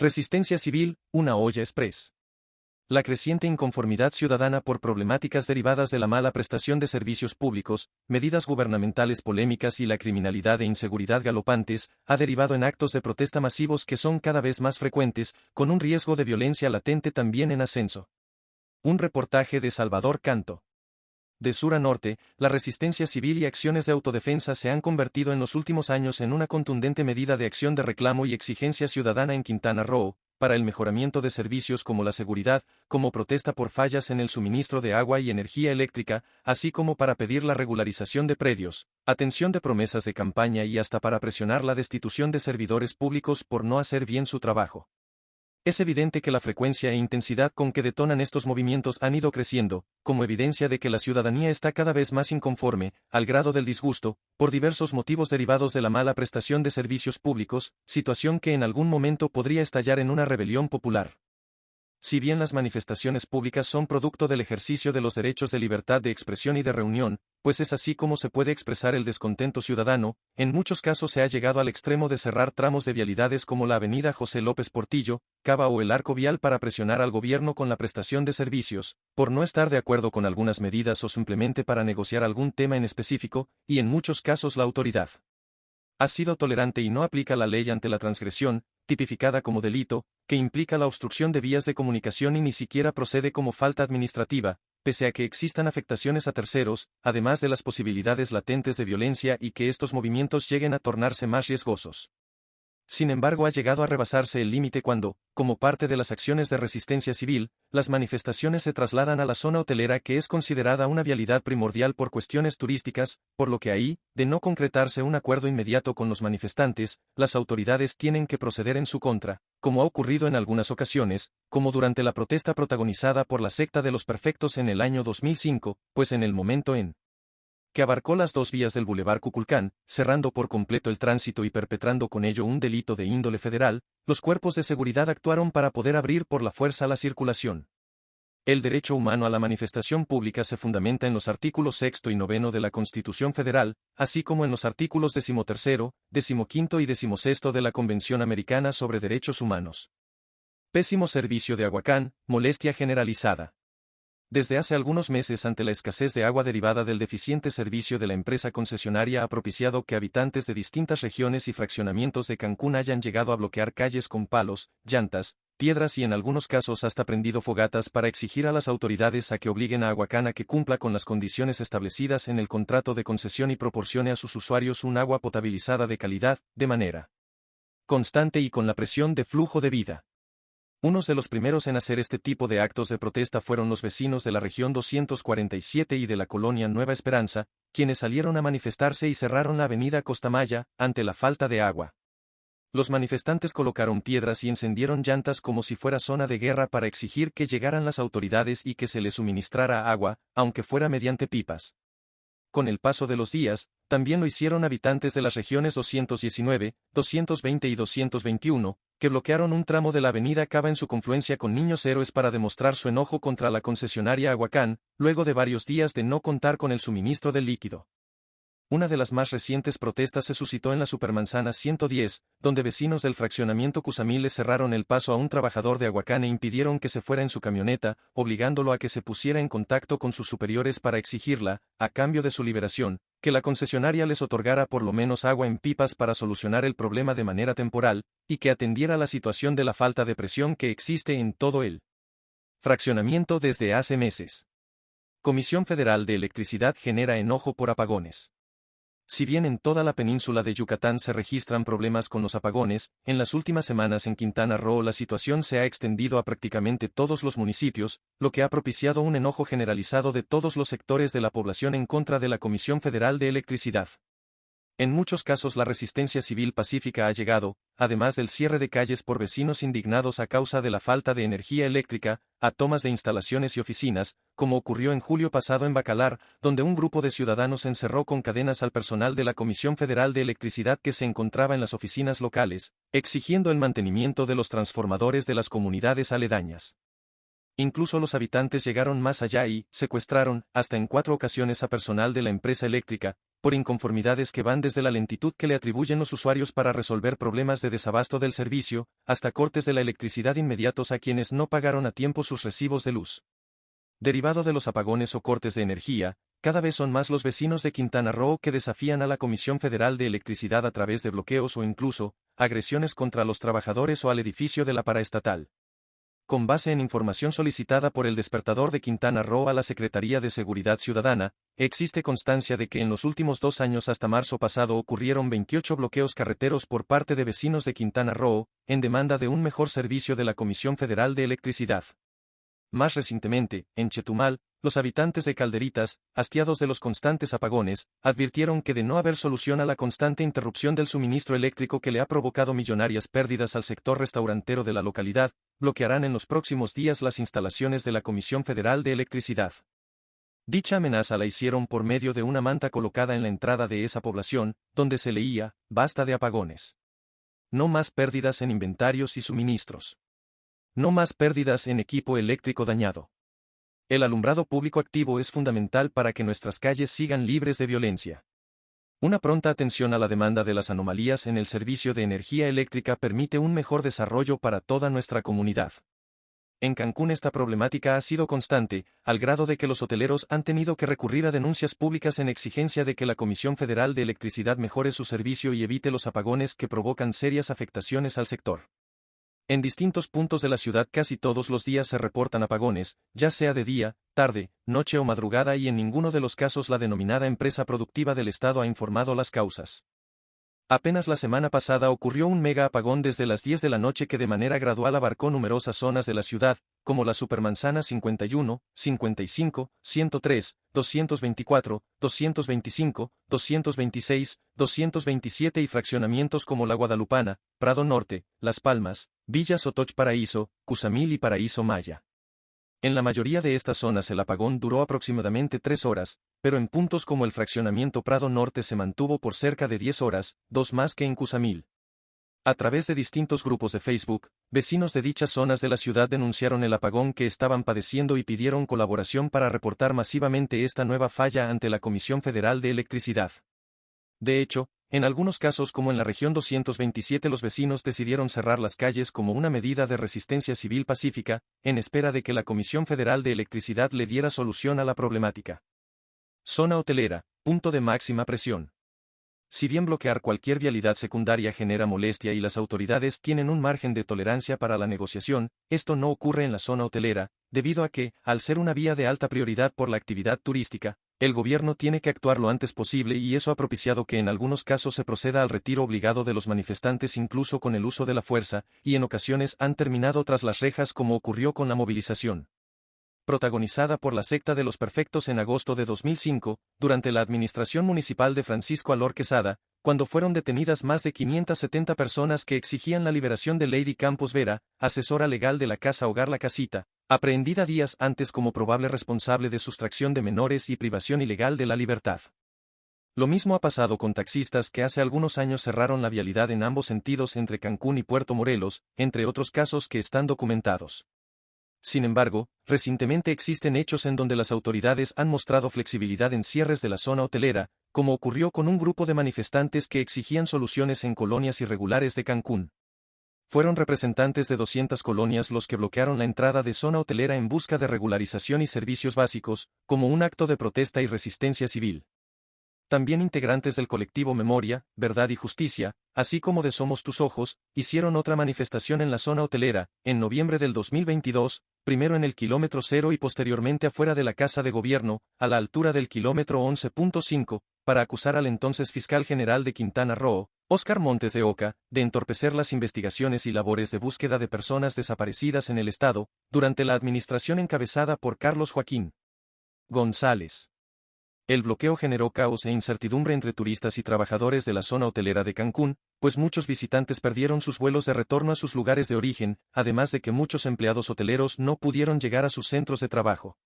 Resistencia civil, una olla express. La creciente inconformidad ciudadana por problemáticas derivadas de la mala prestación de servicios públicos, medidas gubernamentales polémicas y la criminalidad e inseguridad galopantes, ha derivado en actos de protesta masivos que son cada vez más frecuentes, con un riesgo de violencia latente también en ascenso. Un reportaje de Salvador Canto. De sur a norte, la resistencia civil y acciones de autodefensa se han convertido en los últimos años en una contundente medida de acción de reclamo y exigencia ciudadana en Quintana Roo, para el mejoramiento de servicios como la seguridad, como protesta por fallas en el suministro de agua y energía eléctrica, así como para pedir la regularización de predios, atención de promesas de campaña y hasta para presionar la destitución de servidores públicos por no hacer bien su trabajo. Es evidente que la frecuencia e intensidad con que detonan estos movimientos han ido creciendo, como evidencia de que la ciudadanía está cada vez más inconforme, al grado del disgusto, por diversos motivos derivados de la mala prestación de servicios públicos, situación que en algún momento podría estallar en una rebelión popular. Si bien las manifestaciones públicas son producto del ejercicio de los derechos de libertad de expresión y de reunión, pues es así como se puede expresar el descontento ciudadano, en muchos casos se ha llegado al extremo de cerrar tramos de vialidades como la avenida José López Portillo, Cava o el Arco Vial para presionar al gobierno con la prestación de servicios, por no estar de acuerdo con algunas medidas o simplemente para negociar algún tema en específico, y en muchos casos la autoridad ha sido tolerante y no aplica la ley ante la transgresión, tipificada como delito, que implica la obstrucción de vías de comunicación y ni siquiera procede como falta administrativa, pese a que existan afectaciones a terceros, además de las posibilidades latentes de violencia y que estos movimientos lleguen a tornarse más riesgosos. Sin embargo, ha llegado a rebasarse el límite cuando, como parte de las acciones de resistencia civil, las manifestaciones se trasladan a la zona hotelera que es considerada una vialidad primordial por cuestiones turísticas, por lo que ahí, de no concretarse un acuerdo inmediato con los manifestantes, las autoridades tienen que proceder en su contra, como ha ocurrido en algunas ocasiones, como durante la protesta protagonizada por la secta de los perfectos en el año 2005, pues en el momento en que abarcó las dos vías del Boulevard Cuculcán, cerrando por completo el tránsito y perpetrando con ello un delito de índole federal, los cuerpos de seguridad actuaron para poder abrir por la fuerza la circulación. El derecho humano a la manifestación pública se fundamenta en los artículos 6 y 9 de la Constitución Federal, así como en los artículos 13, 15 y 16 de la Convención Americana sobre Derechos Humanos. Pésimo servicio de Aguacán, molestia generalizada. Desde hace algunos meses, ante la escasez de agua derivada del deficiente servicio de la empresa concesionaria, ha propiciado que habitantes de distintas regiones y fraccionamientos de Cancún hayan llegado a bloquear calles con palos, llantas, piedras y en algunos casos hasta prendido fogatas para exigir a las autoridades a que obliguen a Aguacán a que cumpla con las condiciones establecidas en el contrato de concesión y proporcione a sus usuarios un agua potabilizada de calidad, de manera constante y con la presión de flujo de vida. Unos de los primeros en hacer este tipo de actos de protesta fueron los vecinos de la región 247 y de la colonia Nueva Esperanza, quienes salieron a manifestarse y cerraron la avenida Costamaya, ante la falta de agua. Los manifestantes colocaron piedras y encendieron llantas como si fuera zona de guerra para exigir que llegaran las autoridades y que se les suministrara agua, aunque fuera mediante pipas. Con el paso de los días, también lo hicieron habitantes de las regiones 219, 220 y 221, que bloquearon un tramo de la avenida Cava en su confluencia con Niños Héroes para demostrar su enojo contra la concesionaria Aguacán, luego de varios días de no contar con el suministro del líquido. Una de las más recientes protestas se suscitó en la Supermanzana 110, donde vecinos del fraccionamiento Cusamil le cerraron el paso a un trabajador de Aguacán e impidieron que se fuera en su camioneta, obligándolo a que se pusiera en contacto con sus superiores para exigirla, a cambio de su liberación, que la concesionaria les otorgara por lo menos agua en pipas para solucionar el problema de manera temporal, y que atendiera la situación de la falta de presión que existe en todo el fraccionamiento desde hace meses. Comisión Federal de Electricidad genera enojo por apagones. Si bien en toda la península de Yucatán se registran problemas con los apagones, en las últimas semanas en Quintana Roo la situación se ha extendido a prácticamente todos los municipios, lo que ha propiciado un enojo generalizado de todos los sectores de la población en contra de la Comisión Federal de Electricidad. En muchos casos la resistencia civil pacífica ha llegado, además del cierre de calles por vecinos indignados a causa de la falta de energía eléctrica, a tomas de instalaciones y oficinas, como ocurrió en julio pasado en Bacalar, donde un grupo de ciudadanos encerró con cadenas al personal de la Comisión Federal de Electricidad que se encontraba en las oficinas locales, exigiendo el mantenimiento de los transformadores de las comunidades aledañas. Incluso los habitantes llegaron más allá y secuestraron, hasta en 4 ocasiones, a personal de la empresa eléctrica, por inconformidades que van desde la lentitud que le atribuyen los usuarios para resolver problemas de desabasto del servicio, hasta cortes de la electricidad inmediatos a quienes no pagaron a tiempo sus recibos de luz. Derivado de los apagones o cortes de energía, cada vez son más los vecinos de Quintana Roo que desafían a la Comisión Federal de Electricidad a través de bloqueos o incluso, agresiones contra los trabajadores o al edificio de la paraestatal. Con base en información solicitada por el Despertador de Quintana Roo a la Secretaría de Seguridad Ciudadana, existe constancia de que en los últimos 2 años hasta marzo pasado ocurrieron 28 bloqueos carreteros por parte de vecinos de Quintana Roo, en demanda de un mejor servicio de la Comisión Federal de Electricidad. Más recientemente, en Chetumal, los habitantes de Calderitas, hastiados de los constantes apagones, advirtieron que de no haber solución a la constante interrupción del suministro eléctrico que le ha provocado millonarias pérdidas al sector restaurantero de la localidad, bloquearán en los próximos días las instalaciones de la Comisión Federal de Electricidad. Dicha amenaza la hicieron por medio de una manta colocada en la entrada de esa población, donde se leía: "Basta de apagones. No más pérdidas en inventarios y suministros. No más pérdidas en equipo eléctrico dañado. El alumbrado público activo es fundamental para que nuestras calles sigan libres de violencia. Una pronta atención a la demanda de las anomalías en el servicio de energía eléctrica permite un mejor desarrollo para toda nuestra comunidad". En Cancún esta problemática ha sido constante, al grado de que los hoteleros han tenido que recurrir a denuncias públicas en exigencia de que la Comisión Federal de Electricidad mejore su servicio y evite los apagones que provocan serias afectaciones al sector. En distintos puntos de la ciudad casi todos los días se reportan apagones, ya sea de día, tarde, noche o madrugada, y en ninguno de los casos la denominada empresa productiva del Estado ha informado las causas. Apenas la semana pasada ocurrió un mega apagón desde las 10 de la noche que de manera gradual abarcó numerosas zonas de la ciudad, como la Supermanzana 51, 55, 103, 224, 225, 226, 227 y fraccionamientos como La Guadalupana, Prado Norte, Las Palmas, Villa Sotoch Paraíso, Cusamil y Paraíso Maya. En la mayoría de estas zonas el apagón duró aproximadamente 3 horas, pero en puntos como el fraccionamiento Prado Norte se mantuvo por cerca de 10 horas, 2 más que en Cusamil. A través de distintos grupos de Facebook, vecinos de dichas zonas de la ciudad denunciaron el apagón que estaban padeciendo y pidieron colaboración para reportar masivamente esta nueva falla ante la Comisión Federal de Electricidad. De hecho, en algunos casos como en la región 227 los vecinos decidieron cerrar las calles como una medida de resistencia civil pacífica, en espera de que la Comisión Federal de Electricidad le diera solución a la problemática. Zona hotelera, punto de máxima presión. Si bien bloquear cualquier vialidad secundaria genera molestia y las autoridades tienen un margen de tolerancia para la negociación, esto no ocurre en la zona hotelera, debido a que, al ser una vía de alta prioridad por la actividad turística, el gobierno tiene que actuar lo antes posible y eso ha propiciado que en algunos casos se proceda al retiro obligado de los manifestantes incluso con el uso de la fuerza, y en ocasiones han terminado tras las rejas como ocurrió con la movilización protagonizada por la secta de los perfectos en agosto de 2005, durante la administración municipal de Francisco Alor Quesada, cuando fueron detenidas más de 570 personas que exigían la liberación de Lady Campos Vera, asesora legal de la Casa Hogar La Casita, aprehendida días antes como probable responsable de sustracción de menores y privación ilegal de la libertad. Lo mismo ha pasado con taxistas que hace algunos años cerraron la vialidad en ambos sentidos entre Cancún y Puerto Morelos, entre otros casos que están documentados. Sin embargo, recientemente existen hechos en donde las autoridades han mostrado flexibilidad en cierres de la zona hotelera, como ocurrió con un grupo de manifestantes que exigían soluciones en colonias irregulares de Cancún. Fueron representantes de 200 colonias los que bloquearon la entrada de zona hotelera en busca de regularización y servicios básicos, como un acto de protesta y resistencia civil. También integrantes del colectivo Memoria, Verdad y Justicia, así como de Somos Tus Ojos, hicieron otra manifestación en la zona hotelera, en noviembre del 2022, primero en el kilómetro 0 y posteriormente afuera de la Casa de Gobierno, a la altura del kilómetro 11.5, para acusar al entonces fiscal general de Quintana Roo, Óscar Montes de Oca, de entorpecer las investigaciones y labores de búsqueda de personas desaparecidas en el estado, durante la administración encabezada por Carlos Joaquín González. El bloqueo generó caos e incertidumbre entre turistas y trabajadores de la zona hotelera de Cancún, pues muchos visitantes perdieron sus vuelos de retorno a sus lugares de origen, además de que muchos empleados hoteleros no pudieron llegar a sus centros de trabajo.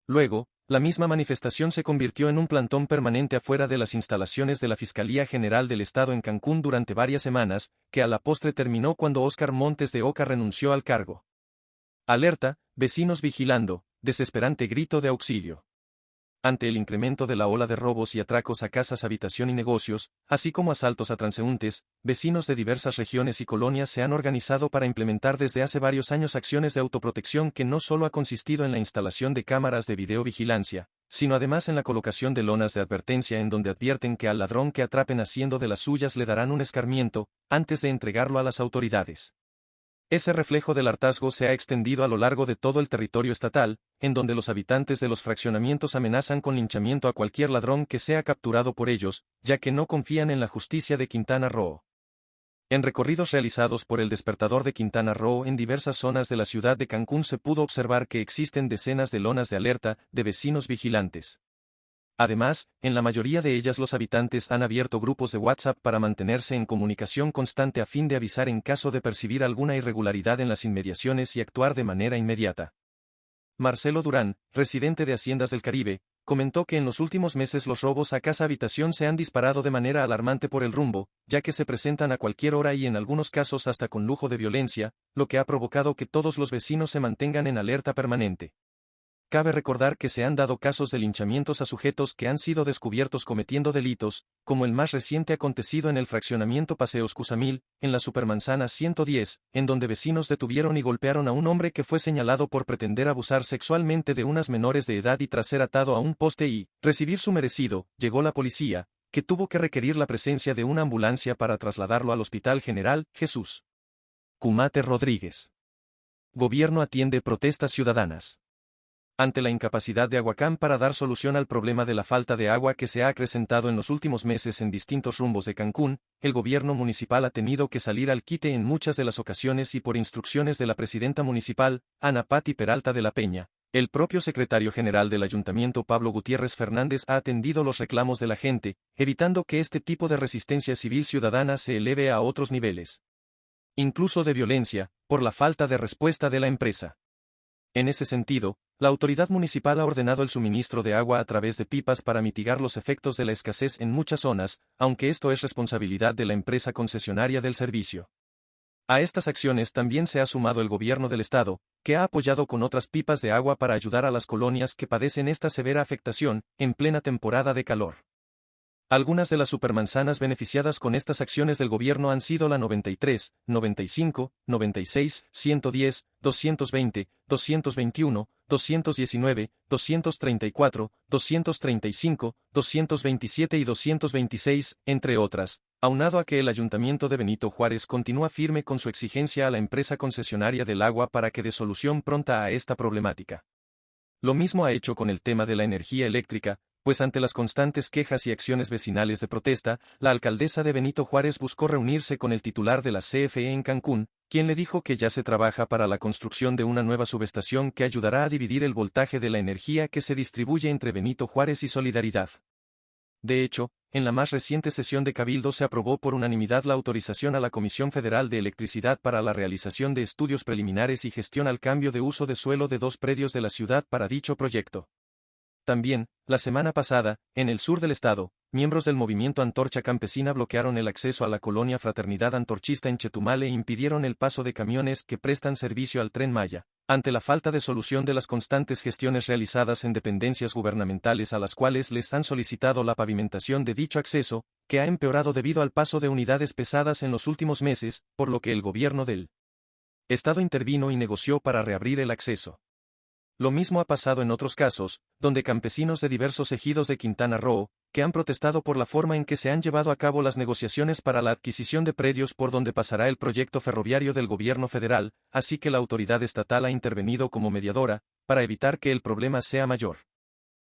Luego, la misma manifestación se convirtió en un plantón permanente afuera de las instalaciones de la Fiscalía General del Estado en Cancún durante varias semanas, que a la postre terminó cuando Óscar Montes de Oca renunció al cargo. Alerta, vecinos vigilando, desesperante grito de auxilio. Ante el incremento de la ola de robos y atracos a casas, habitación y negocios, así como asaltos a transeúntes, vecinos de diversas regiones y colonias se han organizado para implementar desde hace varios años acciones de autoprotección que no solo ha consistido en la instalación de cámaras de videovigilancia, sino además en la colocación de lonas de advertencia en donde advierten que al ladrón que atrapen haciendo de las suyas le darán un escarmiento, antes de entregarlo a las autoridades. Ese reflejo del hartazgo se ha extendido a lo largo de todo el territorio estatal, en donde los habitantes de los fraccionamientos amenazan con linchamiento a cualquier ladrón que sea capturado por ellos, ya que no confían en la justicia de Quintana Roo. En recorridos realizados por el Despertador de Quintana Roo en diversas zonas de la ciudad de Cancún se pudo observar que existen decenas de lonas de alerta de vecinos vigilantes. Además, en la mayoría de ellas los habitantes han abierto grupos de WhatsApp para mantenerse en comunicación constante a fin de avisar en caso de percibir alguna irregularidad en las inmediaciones y actuar de manera inmediata. Marcelo Durán, residente de Haciendas del Caribe, comentó que en los últimos meses los robos a casa-habitación se han disparado de manera alarmante por el rumbo, ya que se presentan a cualquier hora y en algunos casos hasta con lujo de violencia, lo que ha provocado que todos los vecinos se mantengan en alerta permanente. Cabe recordar que se han dado casos de linchamientos a sujetos que han sido descubiertos cometiendo delitos, como el más reciente acontecido en el fraccionamiento Paseos Cusamil, en la Supermanzana 110, en donde vecinos detuvieron y golpearon a un hombre que fue señalado por pretender abusar sexualmente de unas menores de edad y tras ser atado a un poste y recibir su merecido, llegó la policía, que tuvo que requerir la presencia de una ambulancia para trasladarlo al Hospital General Jesús Cumate Rodríguez. Gobierno atiende protestas ciudadanas. Ante la incapacidad de Aguacam para dar solución al problema de la falta de agua que se ha acrecentado en los últimos meses en distintos rumbos de Cancún, el gobierno municipal ha tenido que salir al quite en muchas de las ocasiones y por instrucciones de la presidenta municipal, Ana Patti Peralta de la Peña. El propio secretario general del ayuntamiento Pablo Gutiérrez Fernández ha atendido los reclamos de la gente, evitando que este tipo de resistencia civil ciudadana se eleve a otros niveles, incluso de violencia, por la falta de respuesta de la empresa. En ese sentido, la autoridad municipal ha ordenado el suministro de agua a través de pipas para mitigar los efectos de la escasez en muchas zonas, aunque esto es responsabilidad de la empresa concesionaria del servicio. A estas acciones también se ha sumado el gobierno del estado, que ha apoyado con otras pipas de agua para ayudar a las colonias que padecen esta severa afectación, en plena temporada de calor. Algunas de las supermanzanas beneficiadas con estas acciones del gobierno han sido la 93, 95, 96, 110, 220, 221, 219, 234, 235, 227 y 226, entre otras, aunado a que el Ayuntamiento de Benito Juárez continúa firme con su exigencia a la empresa concesionaria del agua para que dé solución pronta a esta problemática. Lo mismo ha hecho con el tema de la energía eléctrica, pues ante las constantes quejas y acciones vecinales de protesta, la alcaldesa de Benito Juárez buscó reunirse con el titular de la CFE en Cancún, quien le dijo que ya se trabaja para la construcción de una nueva subestación que ayudará a dividir el voltaje de la energía que se distribuye entre Benito Juárez y Solidaridad. De hecho, en la más reciente sesión de Cabildo se aprobó por unanimidad la autorización a la Comisión Federal de Electricidad para la realización de estudios preliminares y gestión al cambio de uso de suelo de 2 predios de la ciudad para dicho proyecto. También, la semana pasada, en el sur del estado, miembros del movimiento Antorcha Campesina bloquearon el acceso a la colonia Fraternidad Antorchista en Chetumal e impidieron el paso de camiones que prestan servicio al Tren Maya, ante la falta de solución de las constantes gestiones realizadas en dependencias gubernamentales a las cuales les han solicitado la pavimentación de dicho acceso, que ha empeorado debido al paso de unidades pesadas en los últimos meses, por lo que el gobierno del estado intervino y negoció para reabrir el acceso. Lo mismo ha pasado en otros casos, donde campesinos de diversos ejidos de Quintana Roo, que han protestado por la forma en que se han llevado a cabo las negociaciones para la adquisición de predios por donde pasará el proyecto ferroviario del gobierno federal, así que la autoridad estatal ha intervenido como mediadora, para evitar que el problema sea mayor.